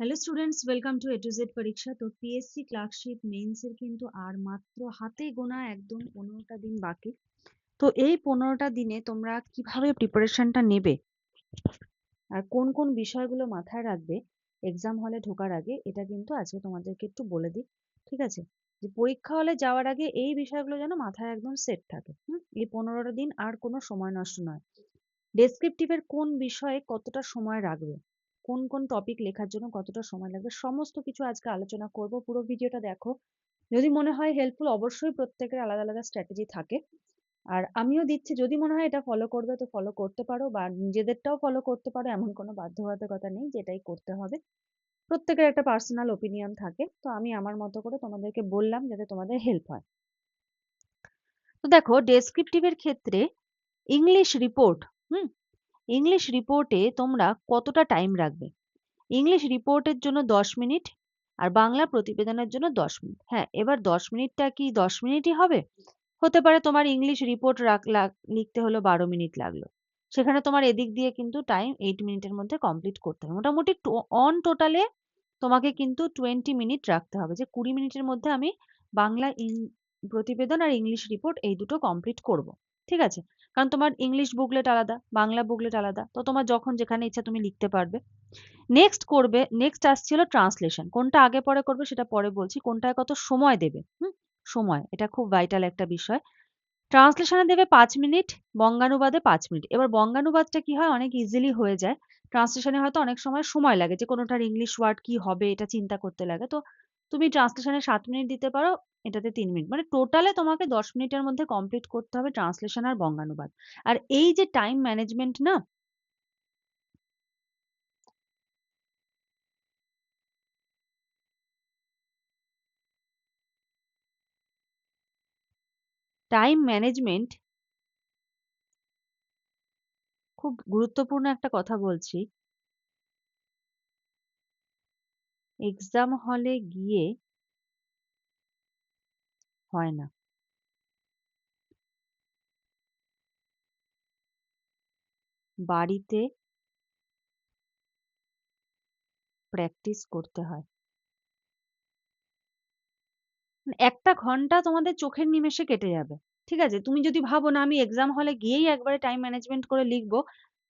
Hello students, welcome to A to Z পরীক্ষা। তো PSC clerkship মেইনসের কিন্তু আর মাত্র হাতে গোনা একদম 15টা দিন বাকি। তো এই 15টা দিনে তোমরা কিভাবে প্রিপারেশনটা নেবে আর কোন কোন বিষয়গুলো মাথায় রাখবে এক্সাম হলে ঢোকার আগে, এটা কিন্তু আজকে তোমাদেরকে একটু বলে দিই। ঠিক আছে? যে পরীক্ষা হলে যাওয়ার আগে এই বিষয়গুলো যেন মাথায় একদম সেট থাকে। এই 15টা দিন আর কোনো সময় নষ্ট নয়। ডেসক্রিপটিভের কোন বিষয়ে কতটা সময় রাখবে, কোন কোন টপিক লেখার জন্য কতটা সময় লাগবে, সমস্ত কিছু আজকে আলোচনা করব। পুরো ভিডিওটা দেখো। যদি মনে হয় হেল্পফুল, অবশ্যই প্রত্যেকের আলাদা আলাদা স্ট্র্যাটেজি থাকে, আর আমিও দিচ্ছি। যদি মনে হয় এটা ফলো করবে তো ফলো করতে পারো, বা নিজেদেরটাও ফলো করতে পারো, এমন কোনো বাধ্যবাধকতা নেই যে এটাই করতে হবে। প্রত্যেকের একটা পার্সোনাল ওপিনিয়ন থাকে, তো আমি আমার মতো করে তোমাদেরকে বললাম যাতে তোমাদের হেল্প হয়। তো দেখো, ডেসক্রিপটিভের ক্ষেত্রে ইংলিশ রিপোর্ট, হুম ইংলিশ রিপোর্টে তোমরা কতটা টাইম রাখবে? ইংলিশ রিপোর্টের জন্য 10 মিনিট, আর বাংলা প্রতিবেদনের জন্য 10 মিনিট। হ্যাঁ, এবার 10 মিনিটটা কি 10 মিনিটই হবে? হতে পারে তোমার ইংলিশ রিপোর্ট লিখতে হলো 12 মিনিট লাগলো, সেখানে তোমার এদিক দিয়ে কিন্তু টাইম 8 মিনিটের মধ্যে কমপ্লিট করতে হবে। মোটামুটি অন টোটালে তোমাকে কিন্তু 20 মিনিট রাখতে হবে, যে 20 মিনিটের মধ্যে আমি বাংলা প্রতিবেদন আর ইংলিশ রিপোর্ট এই দুটো কমপ্লিট করব। ঠিক আছে? কারণ তোমার ইংলিশ বুকলেট আলাদা, বাংলা বুকলেট আলাদা, তো তোমার যখন যেখানে ইচ্ছা তুমি লিখতে পারবে। নেক্সট আসছিল ট্রান্সলেশন। কোনটা আগে পরে করবে সেটা পরে বলছি, কোনটায় কত সময় দেবে। সময়, এটা খুব ভাইটাল একটা বিষয়। ট্রান্সলেশনে দেবে 5 মিনিট, বঙ্গানুবাদে 5 মিনিট। এবার বঙ্গানুবাদটা কি হয়, অনেক ইজিলি হয়ে যায়। ট্রান্সলেশনে হয়তো অনেক সময় লাগে, যে কোনোটার ইংলিশ ওয়ার্ড কি হবে এটা চিন্তা করতে লাগে। তো তুমি ট্রান্সলেশনে 7 মিনিট দিতে পারো, এটাতে 3 মিনিট, মানে টোটালে তোমাকে 10 মিনিটের মধ্যে কমপ্লিট করতে হবে ট্রান্সলেশন আর বঙ্গানুবাদ। আর এই যে টাইম ম্যানেজমেন্ট না, টাইম ম্যানেজমেন্ট খুব গুরুত্বপূর্ণ একটা কথা বলছি। এক্সাম হলে গিয়ে হয় না, বাড়িতে প্র্যাকটিস করতে হয়। একটা ঘন্টা তোমাদের চোখের নিমেষে কেটে যাবে। ঠিক আছে? তুমি যদি ভাবো না আমি এক্সাম হলে গিয়েই একবারে টাইম ম্যানেজমেন্ট করে লিখবো,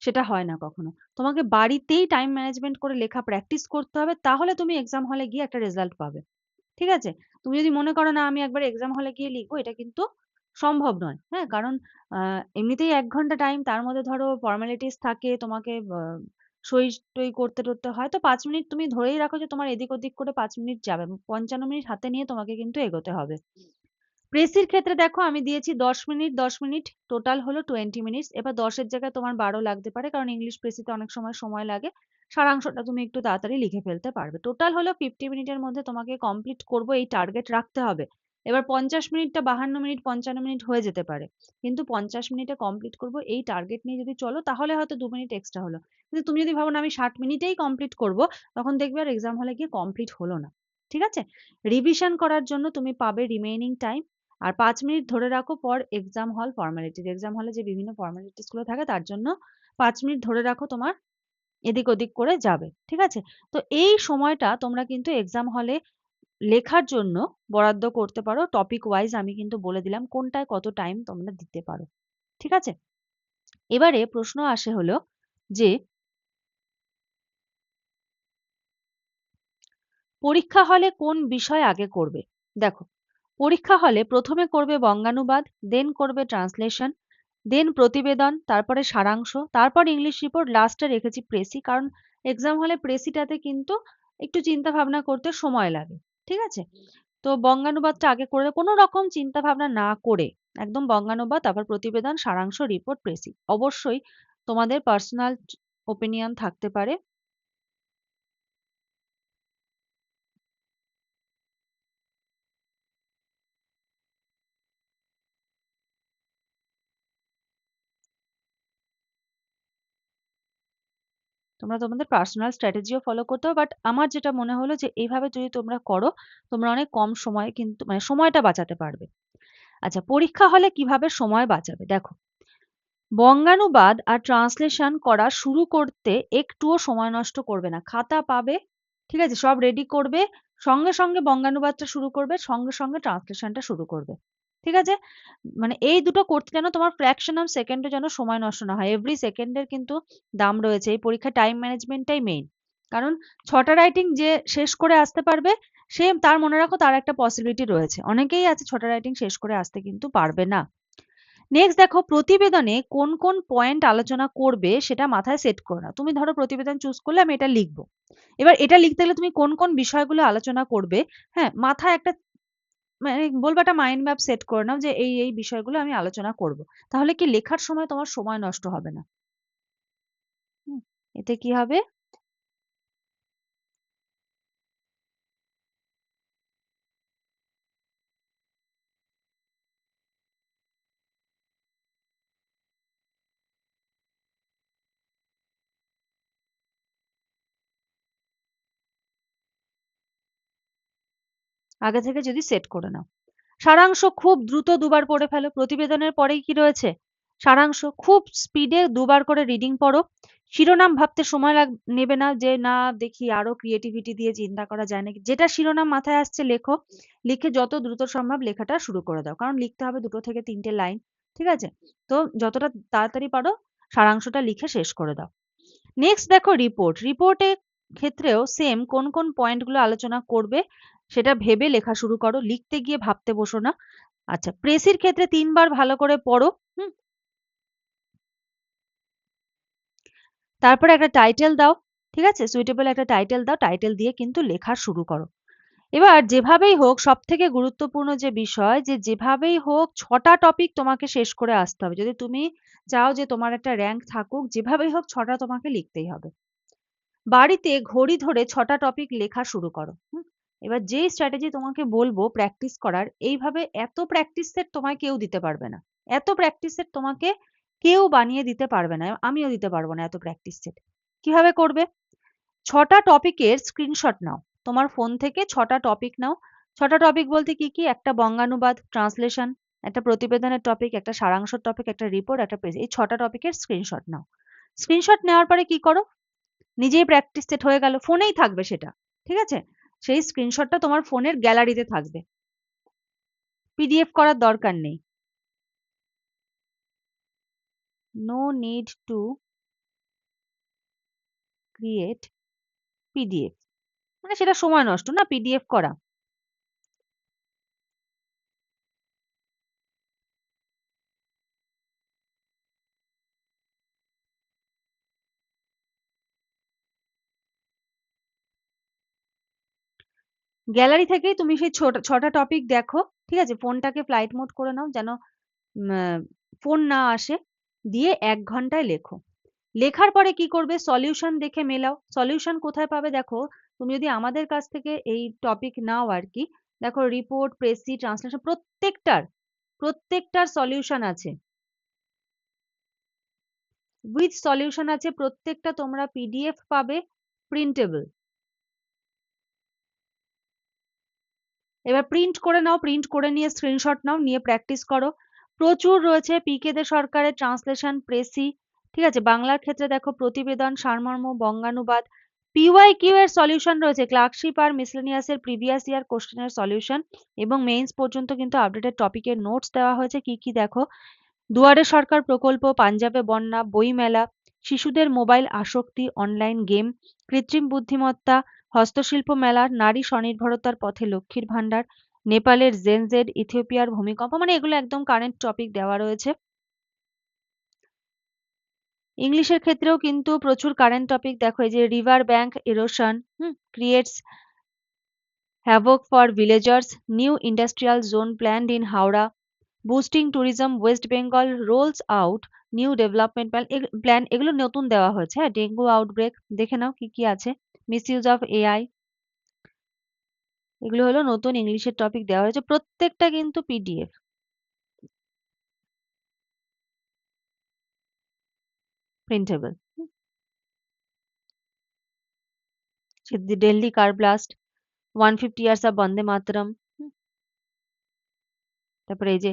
সেটা হয় না কখনো। তোমাকে বাড়িতেই টাইম ম্যানেজমেন্ট করে লেখা প্র্যাকটিস করতে হবে, তাহলে তুমি এক্সাম হলে গিয়ে একটা রেজাল্ট পাবে। ঠিক আছে? তুমি যদি মনে করো না আমি একবার এক্সাম হলে গিয়ে লিখবো, এটা কিন্তু সম্ভব নয়। হ্যাঁ, কারণ এমনিতেই 1 ঘন্টা টাইম, তার মধ্যে ধরো ফর্মালিটিস থাকে, তোমাকে সই টই করতে টরতে হয়। তো 5 মিনিট তুমি ধরেই রাখো যে তোমার এদিক ওদিক করে 5 মিনিট যাবে, 55 মিনিট হাতে নিয়ে তোমাকে কিন্তু এগোতে হবে। প্রেসির ক্ষেত্রে দেখো আমি দিয়েছি 10 মিনিট 10 মিনিট, টোটাল হলো 20 মিনিটস। এবার 10-এর জায়গায় তোমার 12 লাগতে পারে, কারণ ইংলিশ প্রেসিতে অনেক সময় সময় লাগে। সারাংশটা তুমি একটু তাড়াতাড়ি লিখে ফেলতে পারবে। টোটাল হলো 50 মিনিটের মধ্যে তোমাকে কমপ্লিট করবো, এই টার্গেট রাখতে হবে। এবার 50 মিনিটটা 52 মিনিট 55 মিনিট হয়ে যেতে পারে, কিন্তু 50 মিনিটে কমপ্লিট করবো এই টার্গেট নিয়ে যদি চলো, তাহলে হয়তো 2 মিনিট এক্সট্রা হলো। কিন্তু তুমি যদি ভাবো না আমি 60 মিনিটেই কমপ্লিট করবো, তখন দেখবে আর এক্সাম হলে গিয়ে কমপ্লিট হলো না। ঠিক আছে? রিভিশন করার জন্য তুমি পাবে রিমেইনিং টাইম। আর 5 মিনিট ধরে রাখো পর এক্সাম হল ফর্মালিটিস। এক্সাম হলে যে বিভিন্ন ফর্মালিটিস গুলো থাকে তার জন্য 5 মিনিট ধরে রাখো তোমার এদিক ওদিক করে যাবে। ঠিক আছে? তো এই সময়টা তোমরা কিন্তু এক্সাম হলে লেখার জন্য বরাদ্দ করতে পারো। টপিক ওয়াইজ আমি কিন্তু বলে দিলাম কোনটায় কত টাইম তোমরা দিতে পারো। ঠিক আছে? এবারে প্রশ্ন আসে হলো যে পরীক্ষা হলে কোন বিষয় আগে করবে? দেখো, পরীক্ষা হলে প্রথমে করবে বঙ্গানুবাদ, দেন করবে ট্রান্সলেশন, দেন প্রতিবেদন, তারপরে সারাংশ, তারপর ইংলিশ রিপোর্ট, লাস্টে রেখেছি প্রেসি। কারণ এক্সাম হলে প্রেসিটাতে কিন্তু একটু চিন্তা ভাবনা করতে সময় লাগে। ঠিক আছে? তো বঙ্গানুবাদটা আগে করে কোনো রকম চিন্তা ভাবনা না করে একদম বঙ্গানুবাদ, তারপর প্রতিবেদন, সারাংশ, রিপোর্ট, প্রেসি। অবশ্যই তোমাদের পার্সোনাল ওপিনিয়ন থাকতে পারে। তোমরা তোমাদের পার্সোনাল স্ট্র্যাটেজিও ফলো করতে হবে, বাট আমার যেটা মনে হলো যে এইভাবে যদি তোমরা করো, তোমরা অনেক কম সময়ে কিন্তু মানে সময়টা বাঁচাতে পারবে। আচ্ছা, পরীক্ষা হলে কিভাবে সময় বাঁচাবে? দেখো, বঙ্গানুবাদ আর ট্রান্সলেশন করা শুরু করতে একটুও সময় নষ্ট করবে না। খাতা পাবে, ঠিক আছে? সব রেডি করবে, সঙ্গে সঙ্গে বঙ্গানুবাদটা শুরু করবে, সঙ্গে সঙ্গে ট্রান্সলেশনটা শুরু করবে। ঠিক আছে? মানে এই দুটো করতে যেন তোমার ফ্র্যাকশন অফ সেকেন্ডও যেন সময় নষ্ট না হয়। এভরি সেকেন্ডের কিন্তু দাম রয়েছে। এই পরীক্ষায় টাইম ম্যানেজমেন্টটাই মেইন। কারণ ৬টা রাইটিং যে শেষ করে আসতে পারবে, সে তার মনে রাখো তার একটা পসিবিলিটি রয়েছে। অনেকেই আছে ৬টা রাইটিং শেষ করে আসতে কিন্তু পারবে না। নেক্সট দেখো, প্রতিবেদনে কোন কোন পয়েন্ট আলোচনা করবে সেটা মাথায় সেট করে নাও। তুমি ধরো প্রতিবেদন চুজ করলে আমি এটা লিখবো। এবার এটা লিখতে গেলে তুমি কোন কোন বিষয়গুলো আলোচনা করবে, হ্যাঁ, মাথায় একটা মানে বলবো একটা মাইন্ড ম্যাপ সেট করে নাও যে এই বিষয়গুলো আমি আলোচনা করব। তাহলে কি লেখার সময় তোমার সময় নষ্ট হবে না। হুম, এতে কি হবে? আগে থেকে যদি সেট করে নাও। সারাংশ খুব দ্রুত দুবার পড়ে ফেলো। প্রতিবেদনের পরেই কি রয়েছে? সারাংশ খুব স্পিডে দুবার করে রিডিং পড়ো। শিরোনাম ভাবতে সময় নেবে না যে না দেখি আরো ক্রিয়েটিভিটি দিয়ে চিন্তা করা যায় নাকি। যেটা শিরোনাম মাথায় আসছে লেখো। লিখে যত দ্রুত সম্ভব লেখাটা শুরু করে দাও। কারণ লিখতে হবে ২ থেকে ৩টে লাইন। ঠিক আছে? তো যতটা তাড়াতাড়ি পারো সারাংশটা লিখে শেষ করে দাও। নেক্সট দেখো রিপোর্ট। রিপোর্টের ক্ষেত্রেও সেম কোন কোন পয়েন্টগুলো আলোচনা করবে সেটা ভেবে লেখা শুরু করো। লিখতে গিয়ে ভাবতে বসো না। আচ্ছা, প্রেসির ক্ষেত্রে ৩ বার ভালো করে পড়ো। হুম? তারপরে একটা টাইটেল দাও। ঠিক আছে? সুইটেবল একটা টাইটেল দাও। টাইটেল দিয়ে কিন্তু লেখা শুরু করো। এবার যেভাবেই হোক সবথেকে গুরুত্বপূর্ণ যে বিষয় যে যেভাবেই হোক ৬টা টপিক তোমাকে শেষ করে আসতে হবে। যদি তুমি চাও যে তোমার একটা র‍্যাংক থাকুক, যেভাবেই হোক ৬টা তোমাকে লিখতেই হবে। বাড়িতে ঘড়ি ধরে ৬টা টপিক লেখা শুরু করো। হুম? এবার যেই স্ট্র্যাটেজি তোমাকে বলবো প্র্যাকটিস করার, এইভাবে এত প্র্যাকটিস সেট তোমায় কেউ দিতে পারবে না। এত প্র্যাকটিস সেট তোমাকে কেউ বানিয়ে দিতে পারবে না। আমিও দিতে পারবো না এত প্র্যাকটিস সেট। কিভাবে করবে? ৬টা টপিকের স্ক্রিনশট নাও। তোমার ফোন থেকে ৬টা টপিক নাও। ৬টা টপিক বলতে কি, কি? একটা বঙ্গানুবাদ, ট্রান্সলেশন, একটা প্রতিবেদনের টপিক, একটা সারাংশের টপিক, একটা রিপোর্ট, একটা পেজ। এই ৬টা টপিকের স্ক্রিনশট নাও। স্ক্রিনশট নেওয়ার পরে কি করো? নিজেই প্র্যাকটিস সেট হয়ে গেল। ফোনেই থাকবে সেটা। ঠিক আছে? সেই স্ক্রিনশটটা তোমার ফোনের গ্যালারিতে থাকবে। পিডিএফ করার দরকার নেই। No need to create PDF. মানে সেটা সময় নষ্ট না পিডিএফ করা। গ্যালারি থেকেই তুমি সেই ৬টা টপিক দেখো। ঠিক আছে? ফোনটাকে ফ্লাইট মোড করে নাও যেন ফোন না আসে। দিয়ে ১ ঘন্টায় লেখো। লেখার পরে কি করবে? সলিউশন দেখে মেলাও। সলিউশন কোথায় পাবে দেখো, তুমি যদি আমাদের কাছ থেকে এই টপিক নাও আরকি, দেখো রিপোর্ট, প্রেসি, ট্রান্সলেশন প্রত্যেকটার সলিউশন আছে। উইথ সলিউশন আছে। প্রত্যেকটা তোমরা পিডিএফ পাবে, প্রিন্টেবল। এবার প্রিন্ট করে নাও। প্রিন্ট করে নিয়ে স্ক্রিনশট নাও। নিয়ে প্র্যাকটিস করো। প্রচুর রয়েছে পিকে দে সরকারের ট্রান্সলেশন, প্রেসি। ঠিক আছে? বাংলার ক্ষেত্রে দেখো প্রতিবেদন, সারমর্ম, বঙ্গানুবাদ। পিওয়াইকিউ এর সলিউশন রয়েছে। ক্লার্কশিপ আর মিসলেনিয়াস এর প্রিভিয়াস ইয়ার কোশ্চেনের সলিউশন এবং মেইনস পর্যন্ত কিন্তু আপডেটেড টপিকের নোটস দেওয়া হয়েছে। কি কি দেখো, দুয়ারে সরকার প্রকল্প, পাঞ্জাবে বন্যা, বইমেলা, শিশুদের মোবাইল আসক্তি, অনলাইন গেম, কৃত্রিম বুদ্ধিমত্তা, হস্তশিল্প মেলা, নারী স্বনির্ভরতার পথে লক্ষ্মীর ভান্ডার, নেপালের জেনজেড, ইথিওপিয়ার ভূমিকম্প, মানে এগুলো একদম কারেন্ট টপিক দেওয়া রয়েছে। ইংলিশের ক্ষেত্রেও কিন্তু প্রচুর কারেন্ট টপিক দেখো, এই যে river bank erosion creates havoc for villagers, new industrial zone planned in Howrah, boosting tourism, West Bengal rolls out new development plan, এগুলো নতুন দেওয়া হয়েছে। হ্যাঁ, ডেঙ্গু আউটব্রেক দেখে নাও কি কি আছে। মিসইউজ অফ এআই, এগুলো হলো নতুন ইংলিশের টপিক দেওয়া হয়েছে। প্রত্যেকটা কিন্তু PDF, printable. Delhi car blast, 150 years of Bande Mataram, তারপরে এই যে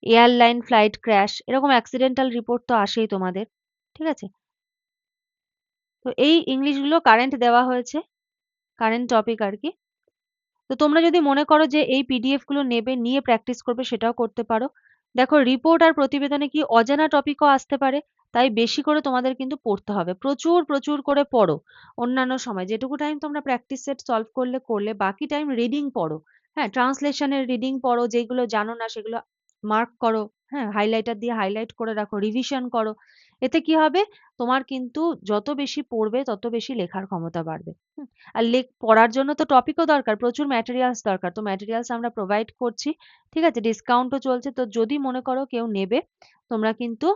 এয়ারলাইন ফ্লাইট ক্র্যাশ, এরকম অ্যাক্সিডেন্টাল রিপোর্ট তো আসেই তোমাদের। ঠিক আছে? তো এই ইংলিশগুলো কারেন্ট দেওয়া হয়েছে। কারেন্ট টপিক আর কি। তো তোমরা যদি মনে করো যে এই পিডিএফ গুলো নেবে, নিয়ে প্র্যাকটিস করবে, সেটাও করতে পারো। দেখো, রিপোর্ট আর প্রতিবেদনে কি অজানা টপিকও আসতে পারে, তাই বেশি করে তোমাদের কিন্তু পড়তে হবে। প্রচুর প্রচুর করে পড়ো। অন্যান্য সময় যেটুকু টাইম তোমরা প্র্যাকটিস সেট সলভ করলে করলে, বাকি টাইম রিডিং পড়ো। হ্যাঁ, ট্রান্সলেশনের রিডিং পড়ো, যেগুলো জানো না সেগুলো মার্ক করো। হ্যাঁ, হাইলাইটার দিয়ে হাইলাইট করে রাখো, রিভিশন করো। এতে কি হবে, তোমার কিন্তু যত বেশি পড়বে তত বেশি লেখার ক্ষমতা বাড়বে। আর পড়ার জন্য তো টপিকও দরকার, প্রচুর ম্যাটেরিয়ালস দরকার। তো ম্যাটেরিয়ালস আমরা প্রোভাইড করছি। ঠিক আছে, ডিসকাউন্টও চলছে। তো যদি মনে করো কেউ নেবে, তোমরা কিন্তু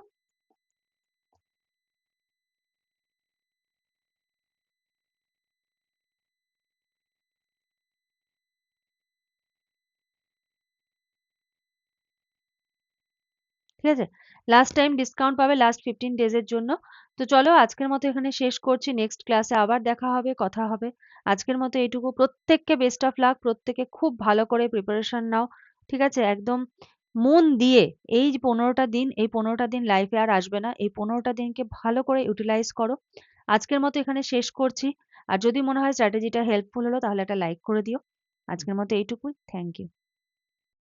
ঠিক আছে, লাস্ট টাইম ডিসকাউন্ট পাবে লাস্ট 15 ডেজের জন্য। তো চলো, আজকের মতো এখানে শেষ করছি। নেক্সট ক্লাসে আবার দেখা হবে, কথা হবে। আজকের মতো এইটুকু। প্রত্যেককে বেস্ট অফ লাক। প্রত্যেকে খুব ভালো করে প্রিপারেশন নাও। ঠিক আছে, একদম মন দিয়ে। এই যে 15টা দিন, এই 15টা দিন লাইফে আর আসবে না। এই 15টা দিনকে ভালো করে ইউটিলাইজ করো। আজকের মতো এখানে শেষ করছি। আর যদি মনে হয় স্ট্র্যাটেজিটা হেল্পফুল হলো, তাহলে একটা লাইক করে দিও। আজকের মতো এইটুকুই। Thank you.